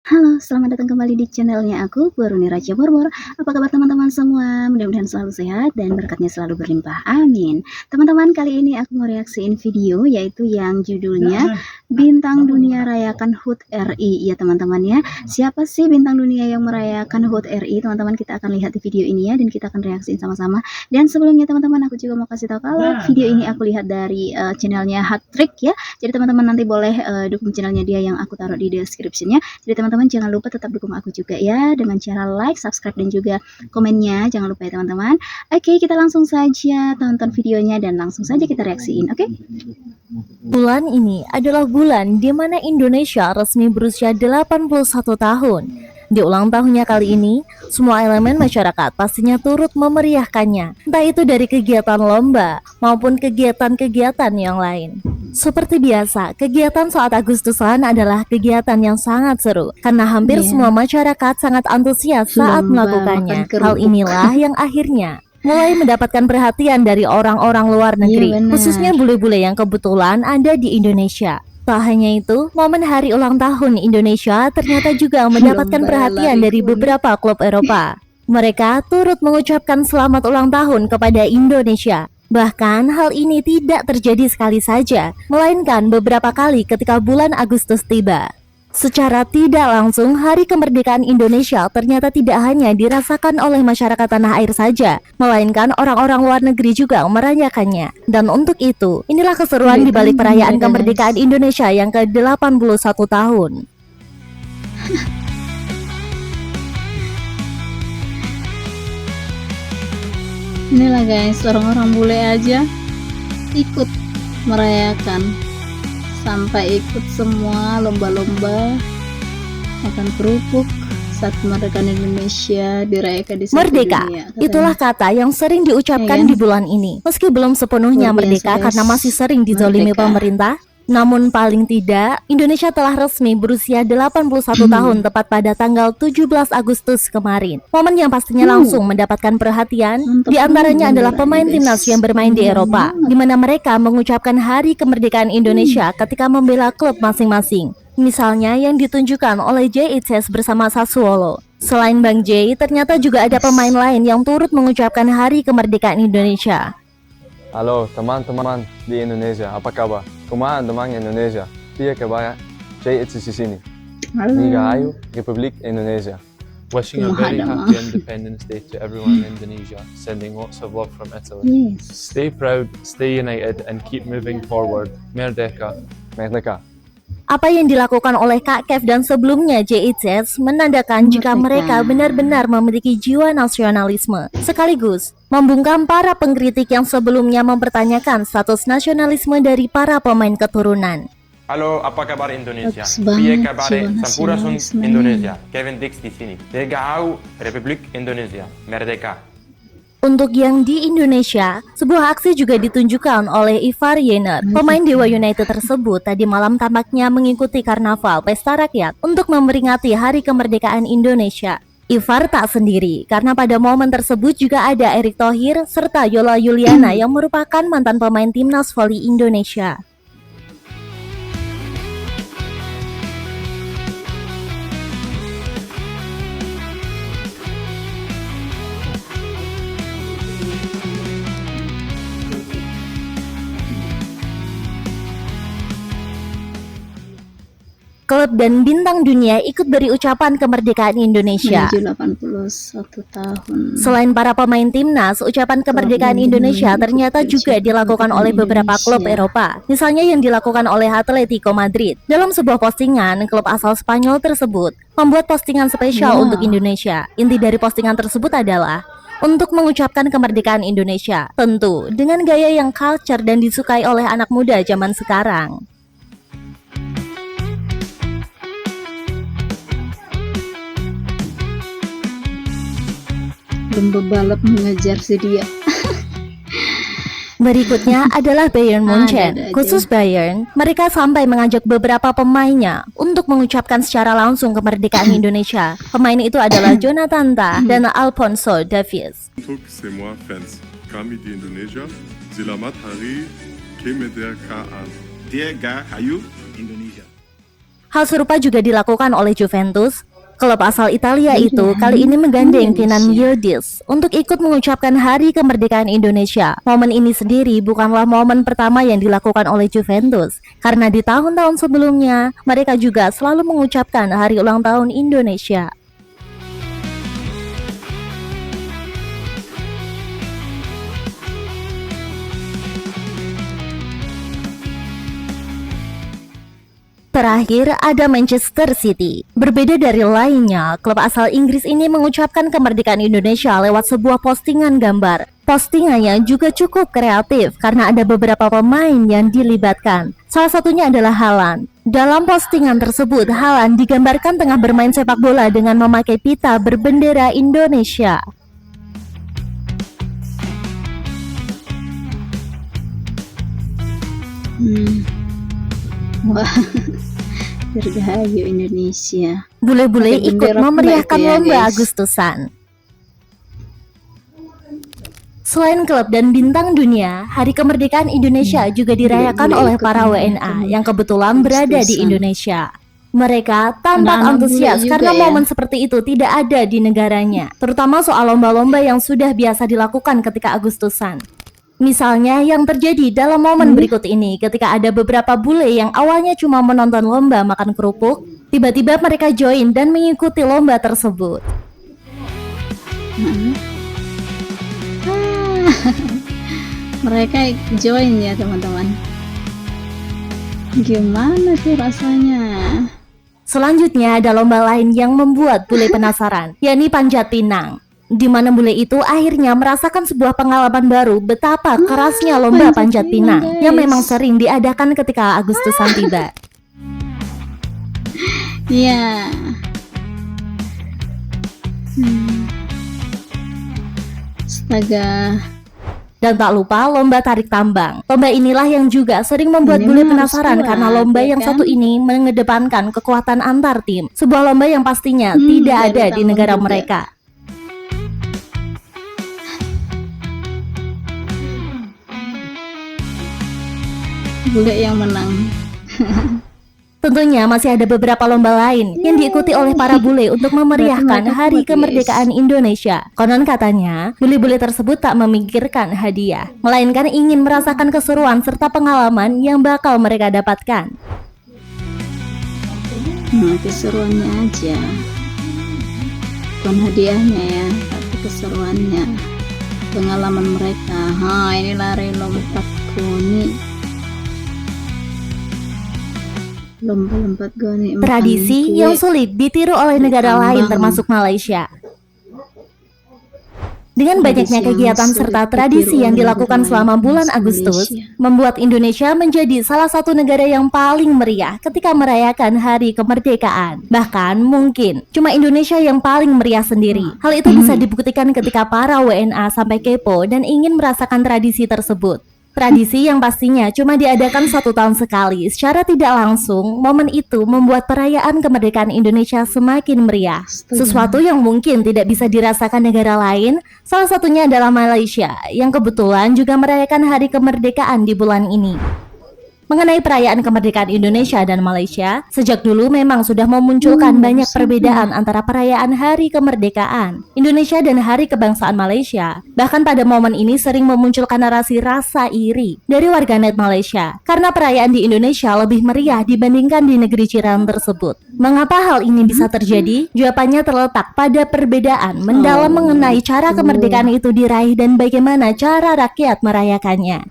Halo, selamat datang kembali di channelnya aku, Puruni Raja Borbor. Apa kabar teman-teman semua? Mudah-mudahan selalu sehat dan berkatnya selalu berlimpah. Amin. Teman-teman, kali ini aku mau reaksiin video yaitu yang judulnya Bintang Dunia Rayakan HUT RI ya teman-teman ya. Siapa sih bintang dunia yang merayakan HUT RI? Teman-teman, kita akan lihat di video ini ya dan kita akan reaksiin sama-sama. Dan sebelumnya teman-teman, aku juga mau kasih tahu kalau video ini aku lihat dari channelnya Hat Trick ya. Jadi teman-teman nanti boleh dukung channelnya dia yang aku taruh di description-nya. Jadi teman-teman jangan lupa tetap dukung aku juga ya dengan cara like, subscribe dan juga komennya. Jangan lupa ya teman-teman. Oke, kita langsung saja tonton videonya dan langsung saja kita reaksiin. Oke? Bulan ini adalah bulan di mana Indonesia resmi berusia 81 tahun. Di ulang tahunnya kali ini, semua elemen masyarakat pastinya turut memeriahkannya, entah itu dari kegiatan lomba maupun kegiatan-kegiatan yang lain. Seperti biasa, kegiatan saat Agustusan adalah kegiatan yang sangat seru, karena hampir semua masyarakat sangat antusias saat Lomba melakukannya. makan Hal kerupuk. inilah yang akhirnya mulai mendapatkan perhatian dari orang-orang luar negeri, Iya, benar. khususnya bule-bule yang kebetulan ada di Indonesia. Tak hanya itu, momen hari ulang tahun Indonesia ternyata juga mendapatkan Lomba perhatian lari dari kuda. beberapa klub Eropa. Mereka turut mengucapkan selamat ulang tahun kepada Indonesia. Bahkan hal ini tidak terjadi sekali saja, melainkan beberapa kali ketika bulan Agustus tiba. Secara tidak langsung, Hari Kemerdekaan Indonesia ternyata tidak hanya dirasakan oleh masyarakat tanah air saja, melainkan orang-orang luar negeri juga merayakannya. Dan untuk itu, inilah keseruan di balik perayaan kemerdekaan Indonesia yang ke-81 tahun. Inilah guys, orang-orang bule aja ikut merayakan, sampai ikut semua lomba-lomba makan kerupuk saat kemerdekaan Indonesia dirayakan di seluruh Merdeka, dunia, katanya. itulah kata yang sering diucapkan Ya kan? di bulan ini. Meski belum sepenuhnya Luar biasa, merdeka guys. karena masih sering dizolimi Merdeka. pemerintah, namun paling tidak, Indonesia telah resmi berusia 81 tahun tepat pada tanggal 17 Agustus kemarin. Momen yang pastinya langsung mendapatkan perhatian, Mantap di antaranya banget, adalah pemain guys. timnas yang bermain di Eropa, Banget. di mana mereka mengucapkan Hari Kemerdekaan Indonesia ketika membela klub masing-masing. Misalnya yang ditunjukkan oleh JHS bersama Sassuolo. Selain Bang J, ternyata juga ada pemain lain yang turut mengucapkan Hari Kemerdekaan Indonesia. Halo teman-teman di Indonesia, apa kabar? Kumaha teman Indonesia? Dia kebaya JHS di sini. Rahayu Republik Indonesia. Wishing a very happy Independence Day to everyone in Indonesia, sending lots of love from Italy. Yes. Stay proud, stay united, and keep moving forward. Merdeka. Merdeka. Apa yang dilakukan oleh Kak Kev dan sebelumnya JHS menandakan jika mereka benar-benar memiliki jiwa nasionalisme, sekaligus membungkam para pengkritik yang sebelumnya mempertanyakan status nasionalisme dari para pemain keturunan. Halo, apa kabar Indonesia? Bagus banget Piye kabare jiwa Sampurasun nasionalisme. Indonesia. Kevin Dix di sini. Dirgahayu Republik Indonesia. Merdeka. Untuk yang di Indonesia, sebuah aksi juga ditunjukkan oleh Ivar Yener. Pemain Dewa United tersebut tadi malam tampaknya mengikuti karnaval pesta rakyat untuk memperingati Hari Kemerdekaan Indonesia. Ivar tak sendiri, karena pada momen tersebut juga ada Erick Thohir serta Yola Yuliana yang merupakan mantan pemain timnas voli Indonesia. Klub dan bintang dunia ikut beri ucapan kemerdekaan Indonesia. Menuju 81 tahun. Selain para pemain timnas, ucapan kemerdekaan Indonesia ternyata juga dilakukan oleh beberapa klub Eropa. Misalnya yang dilakukan oleh Atletico Madrid. Dalam sebuah postingan, klub asal Spanyol tersebut membuat postingan spesial untuk Indonesia. Inti dari postingan tersebut adalah untuk mengucapkan kemerdekaan Indonesia, tentu dengan gaya yang culture dan disukai oleh anak muda zaman sekarang. Lomba balap mengejar si dia. Berikutnya adalah Bayern Munchen. Ada aja. Khusus Bayern, mereka sampai mengajak beberapa pemainnya untuk mengucapkan secara langsung kemerdekaan Indonesia. Pemain itu adalah Jonathan Tah dan Alphonso Davies. Untuk semua fans kami di Indonesia, selamat hari kemerdekaan. Dirgahayu Indonesia. Hal serupa juga dilakukan oleh Juventus. Klub asal Italia itu kali ini menggandeng Kenan Yildiz untuk ikut mengucapkan Hari Kemerdekaan Indonesia. Momen ini sendiri bukanlah momen pertama yang dilakukan oleh Juventus, karena di tahun-tahun sebelumnya mereka juga selalu mengucapkan Hari Ulang Tahun Indonesia. Terakhir ada Manchester City. Berbeda dari lainnya, klub asal Inggris ini mengucapkan kemerdekaan Indonesia lewat sebuah postingan gambar. Postingannya juga cukup kreatif karena ada beberapa pemain yang dilibatkan. Salah satunya adalah Haaland. Dalam postingan tersebut, Haaland digambarkan tengah bermain sepak bola dengan memakai pita berbendera Indonesia. Wah, dirgahayu Indonesia. Bule-bule Pakai ikut bendera memeriahkan pula itu ya, lomba guys. Agustusan. Selain klub dan bintang dunia, Hari Kemerdekaan Indonesia juga dirayakan Bule-bule oleh ikut para merayakan WNA yang kebetulan berada di Agustusan. Indonesia. Mereka tampak Anak-anak antusias bule juga karena ya. momen seperti itu tidak ada di negaranya, terutama soal lomba-lomba yang sudah biasa dilakukan ketika Agustusan. Misalnya yang terjadi dalam momen berikut ini ketika ada beberapa bule yang awalnya cuma menonton lomba makan kerupuk, tiba-tiba mereka join dan mengikuti lomba tersebut. Mereka join ya teman-teman. Gimana sih rasanya? Selanjutnya ada lomba lain yang membuat bule penasaran, yakni panjat pinang. Di mana bule itu akhirnya merasakan sebuah pengalaman baru betapa kerasnya lomba panjat pinang yang memang sering diadakan ketika Agustusan tiba. Iya. Astaga. Dan tak lupa lomba tarik tambang. Lomba inilah yang juga sering membuat Ini bule mah harus penasaran kuat, karena lomba ya yang kan? satu ini mengedepankan kekuatan antar tim. Sebuah lomba yang pastinya tidak dari ada di tambang negara juga. mereka. Bule yang menang. Tentunya masih ada beberapa lomba lain yang diikuti oleh para bule untuk memeriahkan mereka Hari kuat, guys. Kemerdekaan Indonesia. Konon katanya, bule-bule tersebut tak memikirkan hadiah, melainkan ingin merasakan keseruan serta pengalaman yang bakal mereka dapatkan. Keseruannya aja. Bukan hadiahnya ya, tapi keseruannya. Pengalaman mereka. Ini lari lompat goni. Lompat goni. makan Tradisi kue. yang sulit ditiru oleh negara Tambang. lain termasuk Malaysia. Dengan banyaknya Tradisi yang kegiatan sulit serta ditiru tradisi yang oleh dilakukan negara selama lain bulan termasuk Agustus, Malaysia. membuat Indonesia menjadi salah satu negara yang paling meriah ketika merayakan Hari Kemerdekaan. Bahkan mungkin cuma Indonesia yang paling meriah sendiri. Hal itu bisa dibuktikan ketika para WNA sampai kepo dan ingin merasakan tradisi tersebut. Tradisi yang pastinya cuma diadakan 1 tahun sekali. Secara tidak langsung, momen itu membuat perayaan kemerdekaan Indonesia semakin meriah. Sesuatu yang mungkin tidak bisa dirasakan negara lain, salah satunya adalah Malaysia, yang kebetulan juga merayakan Hari Kemerdekaan di bulan ini. Mengenai perayaan kemerdekaan Indonesia dan Malaysia, sejak dulu memang sudah memunculkan banyak perbedaan antara perayaan Hari Kemerdekaan Indonesia dan Hari Kebangsaan Malaysia. Bahkan pada momen ini sering memunculkan narasi rasa iri dari warganet Malaysia karena perayaan di Indonesia lebih meriah dibandingkan di negeri jiran tersebut. Mengapa hal ini bisa terjadi? Jawabannya terletak pada perbedaan mendalam mengenai cara kemerdekaan itu diraih dan bagaimana cara rakyat merayakannya.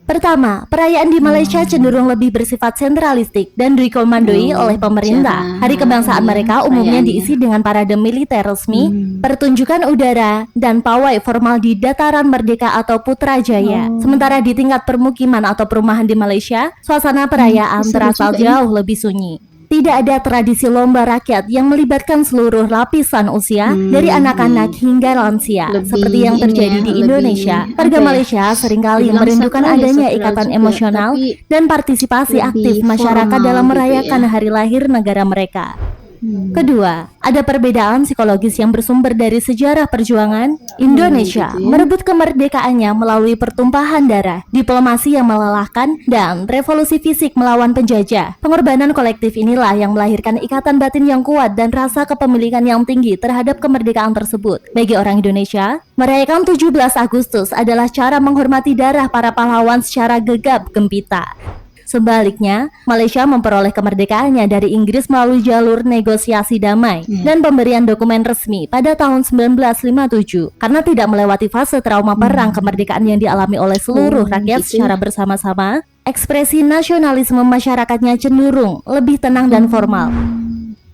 Pertama, perayaan di Malaysia cenderung lebih bersifat sentralistik dan dikomandoi oleh pemerintah. Hari kebangsaan mereka umumnya diisi dengan parade militer resmi, pertunjukan udara, dan pawai formal di dataran Merdeka atau Putrajaya. Sementara di tingkat permukiman atau perumahan di Malaysia, suasana perayaan terasa jauh lebih sunyi. Tidak ada tradisi lomba rakyat yang melibatkan seluruh lapisan usia dari anak-anak hingga lansia seperti yang terjadi di Indonesia. Warga Malaysia seringkali merindukan adanya ikatan emosional dan partisipasi aktif masyarakat dalam merayakan hari lahir negara mereka. Kedua, ada perbedaan psikologis yang bersumber dari sejarah perjuangan Indonesia merebut kemerdekaannya melalui pertumpahan darah, diplomasi yang melelahkan, dan revolusi fisik melawan penjajah. Pengorbanan kolektif inilah yang melahirkan ikatan batin yang kuat dan rasa kepemilikan yang tinggi terhadap kemerdekaan tersebut. Bagi orang Indonesia, merayakan 17 Agustus adalah cara menghormati darah para pahlawan secara gegap gempita. Sebaliknya, Malaysia memperoleh kemerdekaannya dari Inggris melalui jalur negosiasi damai dan pemberian dokumen resmi pada tahun 1957. Karena tidak melewati fase trauma perang kemerdekaan yang dialami oleh seluruh rakyat secara bersama-sama, ekspresi nasionalisme masyarakatnya cenderung lebih tenang dan formal.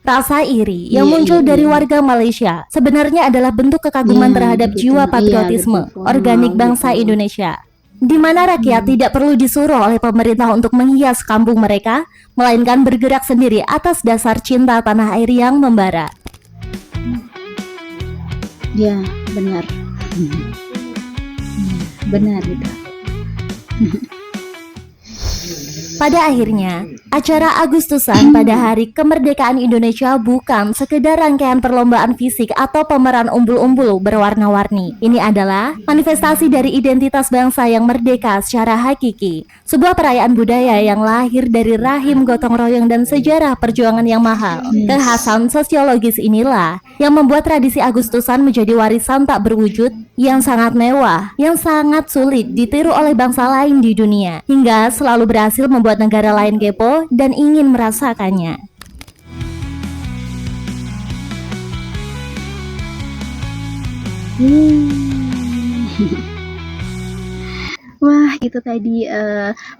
Rasa iri yang muncul dari warga Malaysia sebenarnya adalah bentuk kekaguman terhadap jiwa patriotisme organik bangsa Indonesia, di mana rakyat tidak perlu disuruh oleh pemerintah untuk menghias kampung mereka, melainkan bergerak sendiri atas dasar cinta tanah air yang membara. Ya, benar. Benar itu. Pada akhirnya, acara Agustusan pada Hari Kemerdekaan Indonesia bukan sekedar rangkaian perlombaan fisik atau pameran umbul-umbul berwarna-warni. Ini adalah manifestasi dari identitas bangsa yang merdeka secara hakiki. Sebuah perayaan budaya yang lahir dari rahim gotong royong dan sejarah perjuangan yang mahal. Kekhasan sosiologis inilah yang membuat tradisi Agustusan menjadi warisan tak berwujud yang sangat mewah, yang sangat sulit ditiru oleh bangsa lain di dunia, hingga selalu berhasil membuat negara lain kepo dan ingin merasakannya. Wah, itu tadi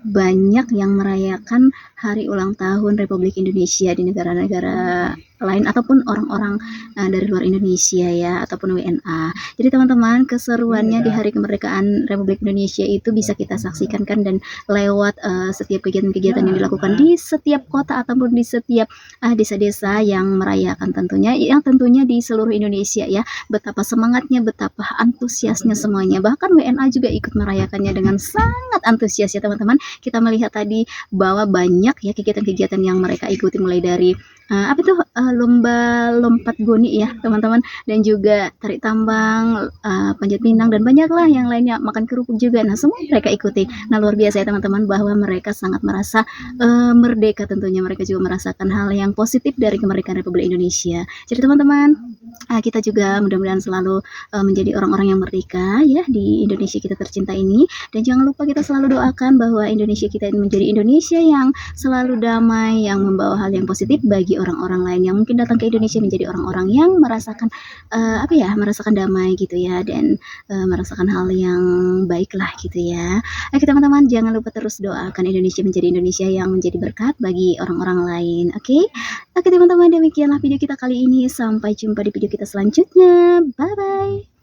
banyak yang merayakan hari ulang tahun Republik Indonesia di negara-negara lain ataupun orang-orang dari luar Indonesia ya, ataupun WNA. Jadi teman-teman, keseruannya di Hari Kemerdekaan Republik Indonesia itu bisa kita saksikan kan, dan lewat setiap kegiatan-kegiatan yang dilakukan di setiap kota ataupun di setiap desa-desa yang merayakan tentunya di seluruh Indonesia ya. Betapa semangatnya, betapa antusiasnya semuanya. Bahkan WNA juga ikut merayakannya dengan sangat antusias ya teman-teman. Kita melihat tadi bahwa banyak ya kegiatan-kegiatan yang mereka ikuti, mulai dari lomba lompat goni ya teman-teman, dan juga tarik tambang, panjat pinang, dan banyaklah yang lainnya, makan kerupuk juga. Nah, semua mereka ikuti. Nah, luar biasa ya teman-teman, bahwa mereka sangat merasa merdeka. Tentunya mereka juga merasakan hal yang positif dari kemerdekaan Republik Indonesia. Jadi teman-teman, kita juga mudah-mudahan selalu menjadi orang-orang yang merdeka ya di Indonesia kita tercinta ini. Dan jangan lupa kita selalu doakan bahwa Indonesia kita ini menjadi Indonesia yang selalu damai, yang membawa hal yang positif bagi orang-orang lain yang mungkin datang ke Indonesia, menjadi orang-orang yang merasakan merasakan damai gitu ya, dan merasakan hal yang baik lah gitu ya. Oke teman-teman, jangan lupa terus doakan Indonesia menjadi Indonesia yang menjadi berkat bagi orang-orang lain. Oke teman-teman, demikianlah video kita kali ini. Sampai jumpa di video kita selanjutnya. Bye bye.